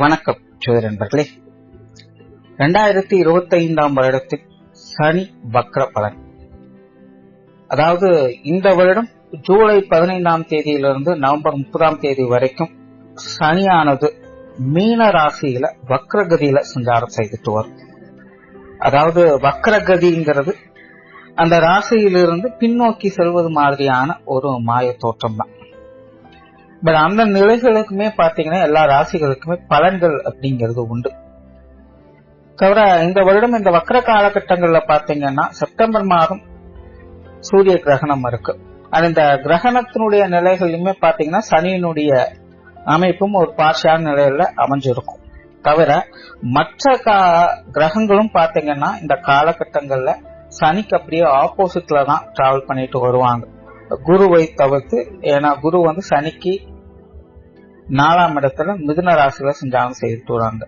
வணக்கம் ஜோதிட நண்பர்களே. 2025 வருடத்தில் சனி வக்ர பலன், அதாவது இந்த வருடம் ஜூலை 15 தேதியிலிருந்து நவம்பர் 30 தேதி வரைக்கும் சனியானது மீன ராசியில வக்ரகதியில சஞ்சாரம் செய்துட்டு வரும். அதாவது வக்ரகதிங்கிறது அந்த ராசியிலிருந்து பின்னோக்கி செல்வது மாதிரியான ஒரு மாய தோற்றம் தான். பட் அந்த நிலைகளுக்குமே பாத்தீங்கன்னா எல்லா ராசிகளுக்குமே பலன்கள் அப்படிங்கிறது உண்டு. தவிர இந்த வருடம் இந்த வக்ர காலகட்டங்கள்ல பாத்தீங்கன்னா செப்டம்பர் மாதம் சூரிய கிரகணம் இருக்கு. அந்த கிரகணத்தினுடைய நிலைகளுமே பாத்தீங்கன்னா சனியினுடைய அமைப்பும் ஒரு பார்ஷியான நிலையில அமைஞ்சிருக்கும். தவிர மற்ற கிரகங்களும் பாத்தீங்கன்னா இந்த காலகட்டங்கள்ல சனிக்கு அப்படியே ஆப்போசிட்ல தான் டிராவல் பண்ணிட்டு வருவாங்க, குருவை தவிர்த்து. ஏன்னா குரு வந்து சனிக்கு 4ஆம் இடத்துல மிதுன ராசியில சஞ்சாரம் செய்துட்டு வராங்க.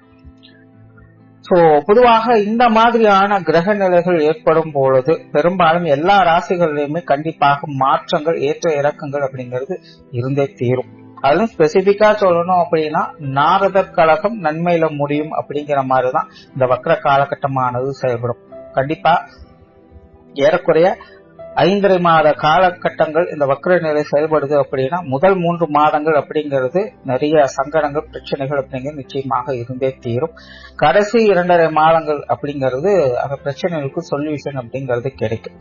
சோ பொதுவாக இந்த மாதிரியான கிரக நிலைகள் ஏற்படும் பொழுது பெரும்பாலும் எல்லா ராசிகளிலுமே கண்டிப்பாக மாற்றங்கள், ஏற்ற இறக்கங்கள் அப்படிங்கிறது இருந்தே தீரும். அதெல்லாம் ஸ்பெசிபிக்கா சொல்லணும் அப்படின்னா நாரதர் கழகம் நன்மையில முடியும் அப்படிங்கிற மாதிரிதான் இந்த வக்ர காலகட்டமானது செயல்படும். கண்டிப்பா ஏறக்குறைய 5.5 மாத காலகட்டங்கள் இந்த வக்ர நிலை செயல்படுது அப்படின்னா முதல் 3 மாதங்கள் அப்படிங்கிறது நிறைய சங்கடங்கள், பிரச்சனைகள் அப்படிங்கிறது நிச்சயமாக இருந்தே தீரும். கடைசி 2.5 மாதங்கள் அப்படிங்கிறது அந்த பிரச்சனைகளுக்கு சொல்யூஷன் அப்படிங்கிறது கிடைக்கும்.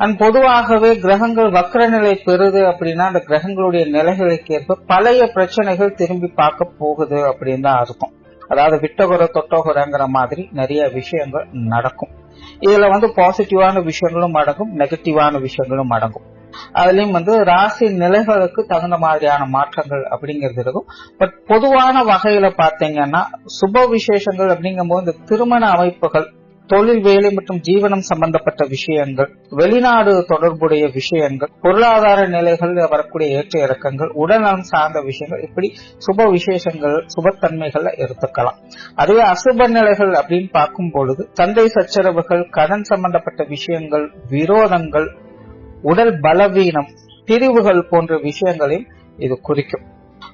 அண்ட் பொதுவாகவே கிரகங்கள் வக்ர நிலை பெறுது அப்படின்னா அந்த கிரகங்களுடைய நிலைகளுக்கு ஏற்ப பழைய பிரச்சனைகள் திரும்பி பார்க்க போகுது அப்படின்னு தான் அர்த்தம். அதாவது விட்டகுற தொட்டகுறங்கிற மாதிரி நிறைய விஷயங்கள் நடக்கும். இதுல வந்து பாசிட்டிவான விஷயங்களும் அடங்கும், நெகட்டிவான விஷயங்களும் அடங்கும். அதுலயும் ராசி நிலைகளுக்கு தகுந்த மாதிரியான மாற்றங்கள் அப்படிங்கிறது இருக்கும். பட் பொதுவான வகையில பாத்தீங்கன்னா சுப விசேஷங்கள் அப்படிங்கும் போது இந்த திருமண அமைப்புகள், தொழில், வேலை மற்றும் ஜீவனம் சம்பந்தப்பட்ட விஷயங்கள், வெளிநாடு தொடர்புடைய விஷயங்கள், பொருளாதார நிலைகள் வரக்கூடிய ஏற்ற இறக்கங்கள், உடல்நலம் சார்ந்த விஷயங்கள், இப்படி சுப விசேஷங்கள், சுபத்தன்மைகள்ல எடுத்துக்கலாம். அதுவே அசுப நிலைகள் அப்படின்னு பார்க்கும் பொழுது சண்டை சச்சரவுகள், கடன் சம்பந்தப்பட்ட விஷயங்கள், விரோதங்கள், உடல் பலவீனம், பிரிவுகள் போன்ற விஷயங்களையும் இது குறிக்கும்.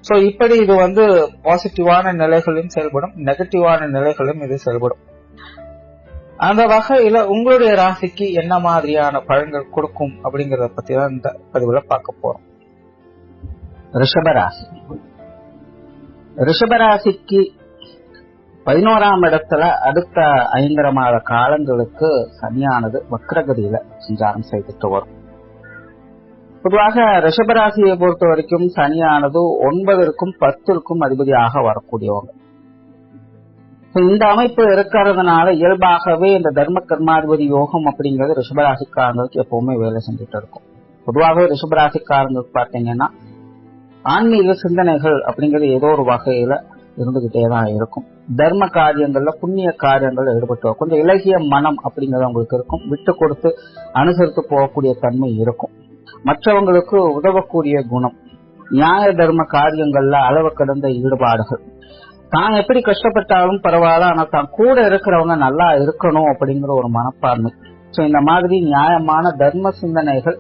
சோ இப்படி இது பாசிட்டிவான நிலைகளிலும் செயல்படும், நெகட்டிவான நிலைகளிலும் இது செயல்படும். அந்த வகையில உங்களுடைய ராசிக்கு என்ன மாதிரியான பலன்கள் கொடுக்கும் அப்படிங்கறத பத்தி தான் இந்த பதிவுல பார்க்க போறோம். ரிஷபராசி. ரிஷபராசிக்கு 11ஆம் இடத்துல அடுத்த 5.5 மாத காலங்களுக்கு சனியானது வக்ரகதியில சஞ்சாரம் செய்துட்டு வரும். பொதுவாக ரிஷபராசியை பொறுத்த வரைக்கும் சனியானது 9க்கும் 10க்கும் அதிபதியாக வரக்கூடியவங்க. இந்த அமைப்பு இருக்கிறதுனால இயல்பாகவே இந்த தர்ம கர்மாதிபதி யோகம் அப்படிங்கிறது ரிஷபராசிக்காரங்களுக்கு எப்பவுமே வேலை செஞ்சுட்டு இருக்கும். பொதுவாகவே ரிஷபராசிக்காரங்களுக்கு பாத்தீங்கன்னா ஆன்மீக சிந்தனைகள் அப்படிங்கிறது ஏதோ ஒரு வகையில இருந்துகிட்டே தான் இருக்கும். தர்ம காரியங்கள்ல, புண்ணிய காரியங்கள்ல ஈடுபட்டு கொஞ்சம் இலகிய மனம் அப்படிங்கிறது அவங்களுக்கு இருக்கும். விட்டு கொடுத்து அனுசரித்து போகக்கூடிய தன்மை இருக்கும். மற்றவங்களுக்கு உதவக்கூடிய குணம், நியாய தர்ம காரியங்கள்ல அளவு கடந்த ஈடுபாடுகள், தான் எப்படி கஷ்டப்பட்டாலும் பரவாயில்ல ஆனா தான் கூட இருக்கிறவங்க நல்லா இருக்கணும் அப்படிங்கிற ஒரு மனப்பான்மை. சோ இந்த மாதிரி நியாயமான தர்ம சிந்தனைகள்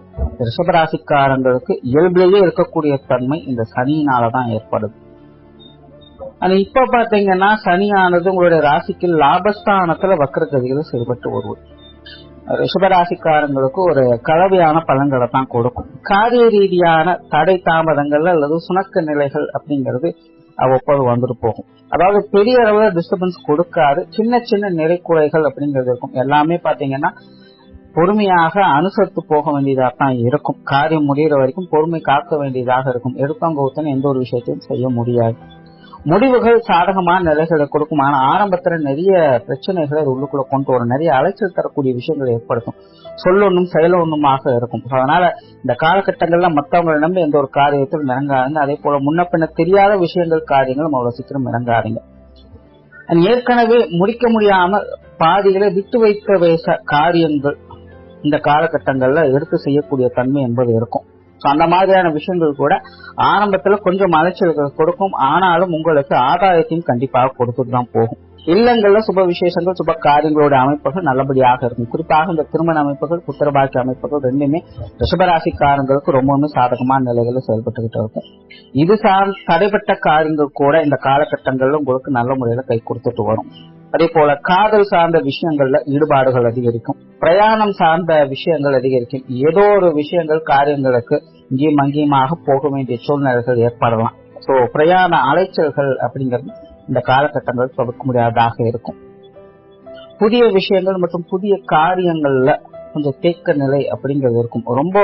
ரிஷபராசிக்காரங்களுக்கு இயல்பிலேயே இருக்கக்கூடிய தன்மை இந்த சனியினாலதான் ஏற்படுது. ஆனா இப்ப பாத்தீங்கன்னா சனியானது உங்களுடைய ராசிக்கு லாபஸ்தானத்துல வக்ரகதியில செயல்பட்டு வருவது ரிஷபராசிக்காரங்களுக்கு ஒரு கலவையான பலன்களை தான் கொடுக்கும். காரிய ரீதியான தடை தாமதங்கள் அல்லது சுணக்க நிலைகள் அப்படிங்கிறது அவ்வப்போது வந்துட்டு போகும். அதாவது பெரிய அளவுல டிஸ்டர்பன்ஸ் கொடுக்காது, சின்ன சின்ன நிறை குறைகள் அப்படிங்கிறது இருக்கும். எல்லாமே பாத்தீங்கன்னா பொறுமையாக அனுசரித்து போக வேண்டியதாக தான் இருக்கும். காரியம் முடிகிற வரைக்கும் பொறுமை காக்க வேண்டியதாக இருக்கும். எடுத்தவங்க எந்த ஒரு விஷயத்தையும் செய்ய முடியாது. முடிவுகள் சாதகமான நிலைகளை கொடுக்கும். ஆனா ஆரம்பத்துல நிறைய பிரச்சனைகளை உள்ளுக்குள்ள கொண்டு வரும், நிறைய அலைச்சல் தரக்கூடிய விஷயங்களை ஏற்படுத்தும். சொல்லொன்னும் செயலொன்னுமாக இருக்கும். அதனால இந்த காலகட்டங்கள்ல மற்றவங்களை நம்பி எந்த ஒரு காரியத்தில் இறங்காதுங்க. அதே போல முன்ன பின்ன தெரியாத விஷயங்கள், காரியங்களும் அவ்வளவு சீக்கிரம் இறங்காதீங்க. ஏற்கனவே முடிக்க முடியாம பாதிகளை விட்டு வைத்த காரியங்கள் இந்த காலகட்டங்கள்ல எடுத்து செய்யக்கூடிய தன்மை என்பது இருக்கும். அந்த மாதிரியான விஷயங்கள் கூட ஆரம்பத்துல கொஞ்சம் அலைச்சல்கள் கொடுக்கும். ஆனாலும் உங்களுக்கு ஆதாயத்தையும் கண்டிப்பாக கொடுத்துட்டு தான் போகும். இல்லங்கள்ல சுப விசேஷங்கள் சுப காரியங்களோட அமைப்புகள் நல்லபடியாக இருக்கும். குறிப்பாக இந்த திருமண அமைப்புகள் புத்திரபாக்கிய அமைப்புகள் ரெண்டுமே ரிஷபராசிக்காரங்களுக்கு ரொம்பவுமே சாதகமான நிலைகளில் செயல்பட்டுக்கிட்டு இருக்கும். இது தடைப்பட்ட காரியங்கள் கூட இந்த காலகட்டங்கள்ல உங்களுக்கு நல்ல முறையில கை கொடுத்துட்டு வரும். அதே போல காதல் சார்ந்த விஷயங்கள்ல ஈடுபாடுகள் அதிகரிக்கும். பிரயாணம் சார்ந்த விஷயங்கள் அதிகரிக்கும். ஏதோ ஒரு விஷயங்கள் காரியங்களுக்கு இங்கேயும் அங்கேயுமாக போக வேண்டிய சூழ்நிலைகள் ஏற்படலாம். சோ பிரயாண அலைச்சல்கள் அப்படிங்கிறது இந்த காலகட்டங்கள் தவிர்க்க முடியாததாக இருக்கும். புதிய விஷயங்கள் மற்றும் புதிய காரியங்கள்ல கொஞ்சம் தேக்க நிலை அப்படிங்கிறது இருக்கும். ரொம்ப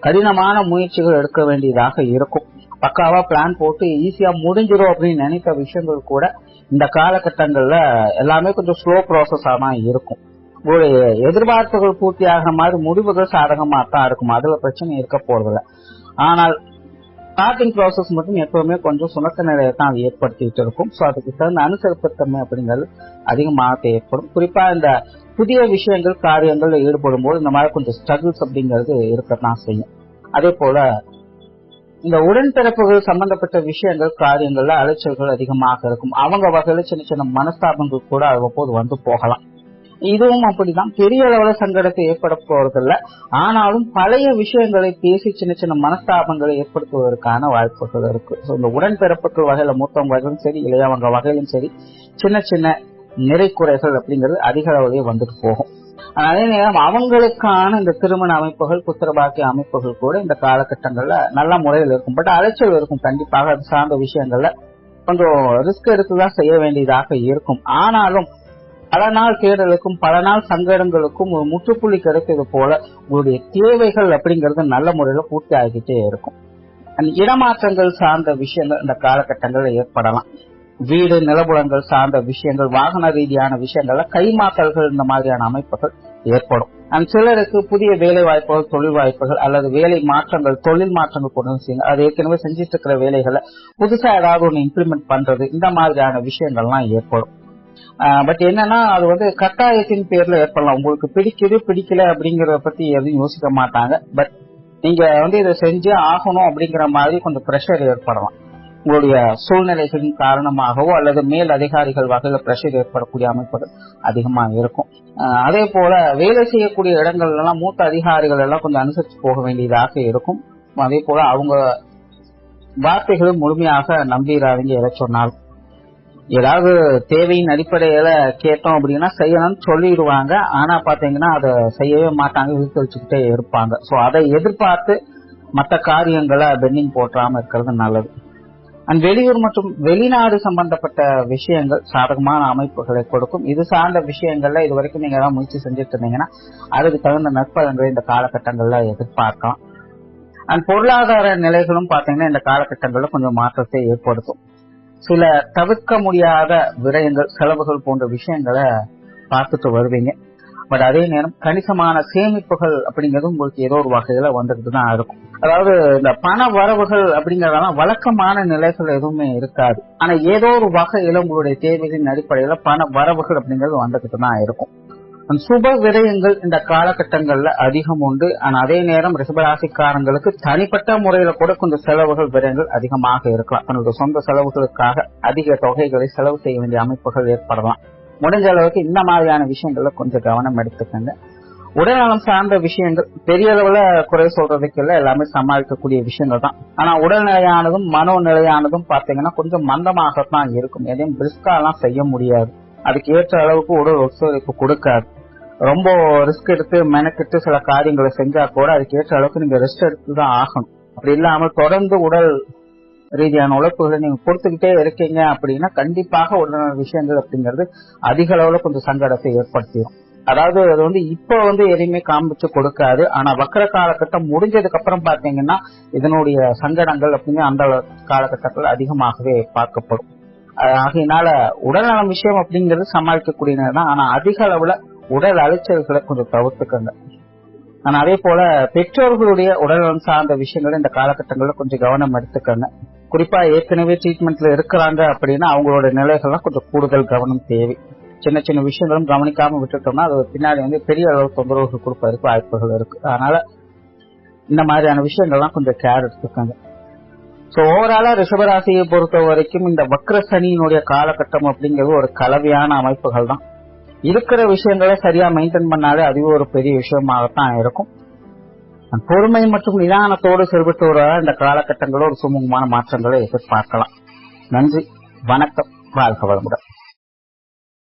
கடினமான முயற்சிகள் எடுக்க வேண்டியதாக இருக்கும். பக்காவா பிளான் போட்டு ஈஸியா முடிஞ்சிடும் அப்படின்னு நினைத்த விஷயங்கள் கூட இந்த காலகட்டங்கள்ல எல்லாமே கொஞ்சம் ஸ்லோ ப்ராசஸா தான் இருக்கும். ஒரு எதிர்பார்ப்புகள் பூர்த்தி ஆகிற மாதிரி முடிவுகள் சாதகமா தான் இருக்கும். அதுல பிரச்சனை இருக்க போறதில்ல. ஆனால் ஸ்டார்டிங் ப்ராசஸ் மட்டும் எப்பவுமே கொஞ்சம் சுணக்க நிலையை தான் அது ஏற்படுத்திட்டு இருக்கும். ஸோ அதுக்கு தகுந்த அனுசரிப்புத்தன்மை அப்படிங்கிறது அதிகமாக தேவைப்படும். குறிப்பா இந்த புதிய விஷயங்கள் காரியங்கள்ல ஈடுபடும் போது இந்த மாதிரி கொஞ்சம் ஸ்ட்ரகிள்ஸ் அப்படிங்கிறது இருக்கத்தான் செய்யும். அதே போல இந்த உடன்பிறப்புகள் சம்பந்தப்பட்ட விஷயங்கள் காரியங்கள்ல அலைச்சல்கள் அதிகமாக இருக்கும். அவங்க வகையில சின்ன சின்ன மனஸ்தாபங்கள் கூட அவ்வப்போது வந்து போகலாம். இதுவும் அப்படிதான், பெரிய அளவுல சங்கடத்தை ஏற்பட போறதில்ல. ஆனாலும் பழைய விஷயங்களை பேசி சின்ன சின்ன மனஸ்தாபங்களை ஏற்படுத்துவதற்கான வாய்ப்புகள் இருக்கு. இந்த உடன்பிறப்புகள் வகையில மூத்தவங்க வகையிலும் சரி இளையவங்க வகையிலும் சரி சின்ன சின்ன நிறை குறைகள் அப்படிங்கிறது அதிக அளவுலயே வந்துட்டு போகும். அதே நேரம் அவங்களுக்கான இந்த திருமண அமைப்புகள் புத்திரபாக்கிய அமைப்புகள் கூட இந்த காலகட்டங்கள்ல நல்ல முறையில் இருக்கும். பட் அலைச்சல் இருக்கும். கண்டிப்பாக அது சார்ந்த விஷயங்கள்ல கொஞ்சம் ரிஸ்க் எடுத்துதான் செய்ய வேண்டியதாக இருக்கும். ஆனாலும் பல நாள் தேடலுக்கும் பல நாள் சங்கடங்களுக்கும் ஒரு முற்றுப்புள்ளி கிடைத்தது போல உங்களுடைய தேவைகள் அப்படிங்கிறது நல்ல முறையில பூர்த்தி ஆகிட்டே இருக்கும். இடமாற்றங்கள் சார்ந்த விஷயங்கள் இந்த காலகட்டங்களில் ஏற்படலாம். வீடு நிலபுலங்கள் சார்ந்த விஷயங்கள் வாகன ரீதியான விஷயங்கள்ல கைமாற்றல்கள் இந்த மாதிரியான அமைப்புகள் ஏற்படும். சிலருக்கு புதிய வேலை வாய்ப்புகள் தொழில் வாய்ப்புகள் அல்லது வேலை மாற்றங்கள் தொழில் மாற்றங்கள் கொண்டு செய்யுங்க. அது ஏற்கனவே செஞ்சிட்டு இருக்கிற வேலைகளை புதுசா ஏதாவது ஒன்று இம்ப்ளிமெண்ட் பண்றது இந்த மாதிரியான விஷயங்கள்லாம் ஏற்படும். பட் என்னன்னா அது கட்டாயத்தின் பேர்ல ஏற்படலாம். உங்களுக்கு பிடிக்குது பிடிக்கல அப்படிங்கறத பத்தி எதுவும் யோசிக்க மாட்டாங்க. பட் நீங்க இதை செஞ்சே ஆகணும் அப்படிங்கிற மாதிரி கொஞ்சம் பிரஷர் ஏற்படலாம். உங்களுடைய சூழ்நிலைகளின் காரணமாகவோ அல்லது மேல் அதிகாரிகள் வகையில பிரஷர் ஏற்படக்கூடிய அமைப்புகள் அதிகமா இருக்கும். அதே போல வேலை செய்யக்கூடிய இடங்கள்ல எல்லாம் மூத்த அதிகாரிகள் எல்லாம் கொஞ்சம் அனுசரிச்சு போக வேண்டியதாக இருக்கும். அதே போல அவங்க வார்த்தைகளும் முழுமையாக நம்பிடாதீங்க. எதை சொன்னாலும் ஏதாவது தேவையின் அடிப்படையில கேட்டோம் அப்படின்னா செய்யணும்னு சொல்லிடுவாங்க. ஆனா பாத்தீங்கன்னா அதை செய்யவே மாட்டாங்க, இழுத்து வச்சுக்கிட்டே இருப்பாங்க. சோ அதை எதிர்பார்த்து மற்ற காரியங்களை பெண்டிங் போட்டாம இருக்கிறது நல்லது. வெளியூர் மற்றும் வெளிநாடு சம்பந்தப்பட்ட விஷயங்கள் சாதகமான அமைப்புகளை கொடுக்கும். இது சார்ந்த விஷயங்கள்ல இது வரைக்கும் நீங்க ஏதாவது முயற்சி செஞ்சுட்டு இருந்தீங்கன்னா அதுக்கு தகுந்த நற்பலன்களை இந்த காலகட்டங்கள்ல எதிர்பார்க்கலாம். பொருளாதார நிலைகளும் பாத்தீங்கன்னா இந்த காலகட்டங்கள்ல கொஞ்சம் மாற்றத்தை ஏற்படுத்தும். சில தவிர்க்க முடியாத விரயங்கள் செலவுகள் போன்ற விஷயங்களை பார்த்துட்டு வருவீங்க. பட் அதே நேரம் கணிசமான சேமிப்புகள் அப்படிங்கிறது உங்களுக்கு ஏதோ ஒரு வகையில வந்துட்டு தான் இருக்கும். அதாவது இந்த பண வரவுகள் அப்படிங்கறதெல்லாம் வழக்கமான நிலைகள் எதுவுமே இருக்காது. ஆனா ஏதோ ஒரு வகையில உங்களுடைய தேவைகளின் அடிப்படையில பண வரவுகள் அப்படிங்கிறது வந்துகிட்டு தான் இருக்கும். சுப விரயங்கள் இந்த காலகட்டங்கள்ல அதிகம் உண்டு. ஆனா அதே நேரம் ரிஷபராசிக்காரங்களுக்கு தனிப்பட்ட முறையில கூட கொஞ்சம் செலவுகள் விரயங்கள் அதிகமாக இருக்கலாம். தன்னுடைய சொந்த செலவுகளுக்காக அதிக தொகைகளை செலவு செய்ய வேண்டிய அமைப்புகள் ஏற்படலாம். முடிஞ்ச அளவுக்கு இந்த மாதிரியான விஷயங்கள்ல கொஞ்சம் கவனம் எடுத்துக்கங்க. உடல்நலம் சார்ந்த விஷயங்கள் பெரிய அளவுல குறை சொல்றதுக்கு இல்ல, எல்லாமே சமாளிக்கக்கூடிய விஷயங்கள் தான். ஆனா உடல்நிலையானதும் மனோநிலையானதும் பாத்தீங்கன்னா கொஞ்சம் மந்தமாகத்தான் இருக்கும். எதையும் பிரிஸ்கா எல்லாம் செய்ய முடியாது. அதுக்கு ஏற்ற அளவுக்கு உடல் ஒத்துழைப்பு கொடுக்காது. ரொம்ப ரிஸ்க் எடுத்து மெனக்கிட்டு சில காரியங்களை செஞ்சா கூட அதுக்கு ஏற்ற அளவுக்கு நீங்க ரெஸ்ட் எடுத்துதான் ஆகணும். அப்படி இல்லாமல் தொடர்ந்து உடல் ரீதியான உழைப்புகளை நீங்க கொடுத்துக்கிட்டே இருக்கீங்க அப்படின்னா கண்டிப்பாக உடல் விஷயங்கள் அப்படிங்கிறது அதிக அளவுல கொஞ்சம் சங்கடத்தை ஏற்படுத்திடும். அதாவது அது இப்ப எதையுமே காமிச்சு கொடுக்காது. ஆனா வக்கர காலகட்டம் முடிஞ்சதுக்கு அப்புறம் பாத்தீங்கன்னா இதனுடைய சங்கடங்கள் அப்படின்னு அந்த காலகட்டத்தில் அதிகமாகவே பார்க்கப்படும். ஆகையினால உடல்நலம் விஷயம் அப்படிங்கிறது சமாளிக்கக்கூடியதான். ஆனா அதிக அளவுல உடல் அலைச்சல்களை கொஞ்சம் தவிர்த்துக்கங்க. ஆனா அதே போல பெற்றோர்களுடைய உடல்நலம் சார்ந்த விஷயங்களை இந்த காலகட்டங்களில் கொஞ்சம் கவனம் எடுத்துக்கங்க. குறிப்பா ஏற்கனவே ட்ரீட்மெண்ட்ல இருக்கிறாங்க அப்படின்னா அவங்களோட நிலைகள்லாம் கொஞ்சம் கூடுதல் கவனம் தேவை. சின்ன சின்ன விஷயங்களும் கவனிக்காம விட்டுட்டோம்னா அது பின்னாடி பெரிய அளவு தொந்தரவுகள் கொடுப்பதற்கு வாய்ப்புகள் இருக்கு. அதனால இந்த மாதிரியான விஷயங்கள்லாம் கொஞ்சம் கேர் எடுத்துக்கோங்க. ஸோ ஓவராலா ரிஷபராசியை பொறுத்த வரைக்கும் இந்த வக்ர சனியினுடைய காலகட்டம் அப்படிங்கிறது ஒரு கலவையான அமைப்புகள் தான். இருக்கிற விஷயங்களை சரியா மெயின்டைன் பண்ணாலே அதுவே ஒரு பெரிய விஷயமாகத்தான் இருக்கும். பொறுமை மற்றும் நிதானத்தோடு செயல்பட்டு வர இந்த காலகட்டங்களோடு சுமூகமான மாற்றங்களை எதிர்பார்க்கலாம். நன்றி, வணக்கம், வாழ்க வளமுடன்.